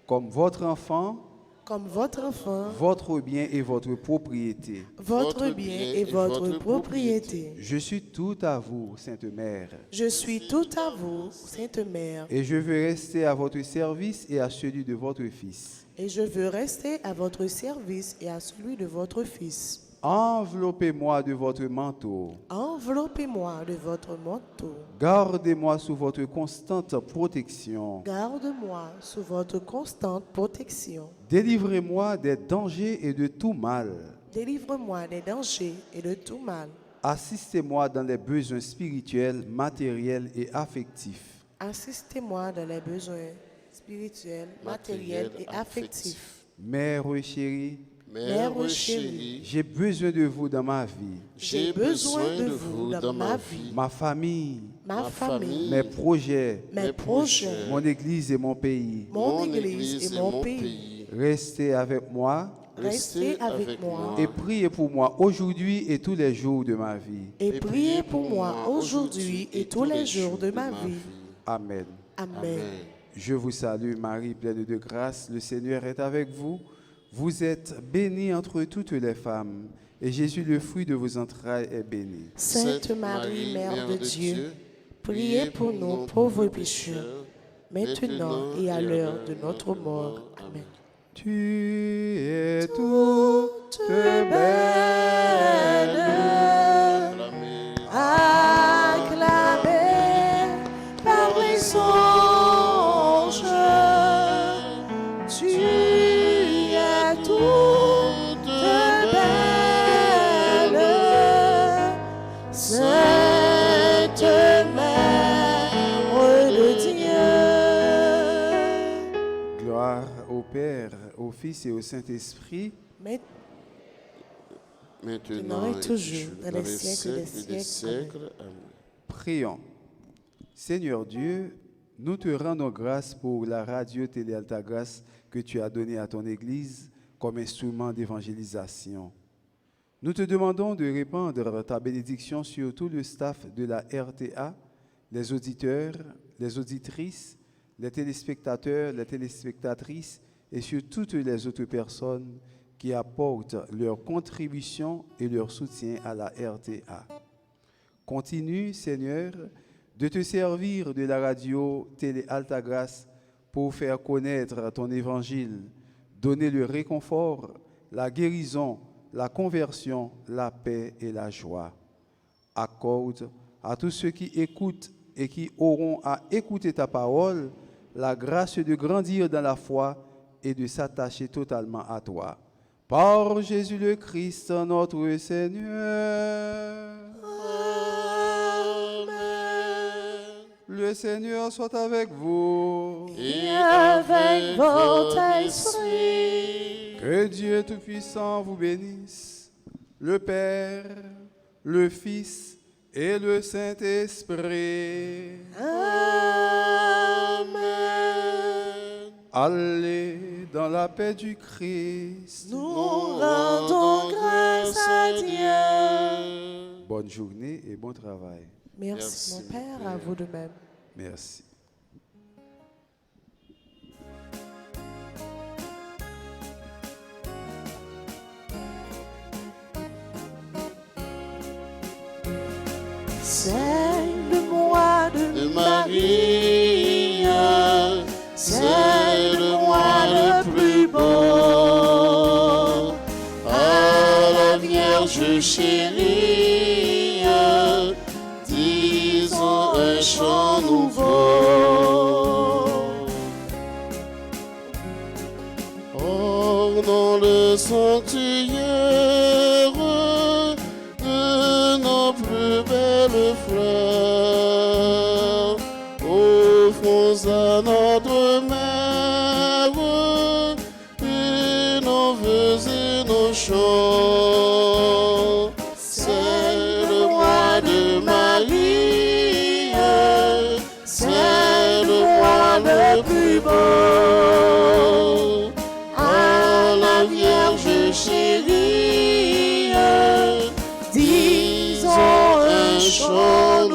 comme votre enfant, comme votre enfant, votre bien et votre propriété. votre bien et votre propriété. Je suis tout à vous, Sainte Mère, Je suis tout à vous, Sainte Mère, et je veux rester à votre service et à celui de votre Fils. et je veux rester à votre service et à celui de votre Fils. Enveloppez-moi de votre manteau. Enveloppez-moi de votre manteau. Gardez-moi sous votre constante protection. Garde-moi sous votre constante protection. Délivrez-moi des dangers et de tout mal. Délivre-moi des dangers et de tout mal. Assistez-moi dans les besoins spirituels, matériels et affectifs. Assistez-moi dans les besoins spirituels, matériels et affectifs. Mère chérie, Mère chérie, j'ai besoin de vous dans ma vie, j'ai besoin de vous dans ma vie, ma famille, ma famille, mes projets, mes projets, mon église et mon pays. mon église et mon pays. Restez avec moi Restez avec moi et priez pour moi aujourd'hui et tous les jours de ma vie. et priez pour moi aujourd'hui et tous les jours de ma vie. Amen. Amen. Je vous salue Marie, pleine de grâce, le Seigneur est avec vous. Vous êtes bénie entre toutes les femmes, et Jésus, le fruit de vos entrailles, est béni. Sainte Marie, Mère de Dieu, priez pour nous pauvres pécheurs, maintenant et à l'heure de notre mort. Amen. Tu es toute belle, acclamée par les anges. Tu es toute belle, Sainte Mère de Dieu. gloire au Père, au Fils et au Saint-Esprit, Maintenant et toujours, dans les siècles des siècles. siècles. Amen. prions. Seigneur Dieu, nous te rendons grâce pour la radio Télé Altagrace que tu as donnée à ton Église comme instrument d'évangélisation. Nous te demandons de répandre ta bénédiction sur tout le staff de la RTA, les auditeurs, les auditrices, les téléspectateurs, les téléspectatrices et sur toutes les autres personnes qui apportent leur contribution et leur soutien à la RTA. Continue, Seigneur, de te servir de la radio Télé Altagrace pour faire connaître ton évangile, donner le réconfort, la guérison, la conversion, la paix et la joie. Accorde à tous ceux qui écoutent et qui auront à écouter ta parole la grâce de grandir dans la foi et de s'attacher totalement à toi. Par Jésus le Christ, notre Seigneur. Le Seigneur soit avec vous. Et avec votre esprit. Que Dieu Tout-Puissant vous bénisse, le Père, le Fils et le Saint-Esprit. Amen. Allez dans la paix du Christ. Nous rendons grâce à Dieu. Bonne journée et bon travail. Merci, mon Père, à vous de même. Merci. Celle-moi de Marie, c'est le roi le plus beau. à la Vierge chérie, disons un chant nouveau. Ornons le sanctuaire de nos plus belles fleurs. Ô beau à la Vierge chérie. Disons un chant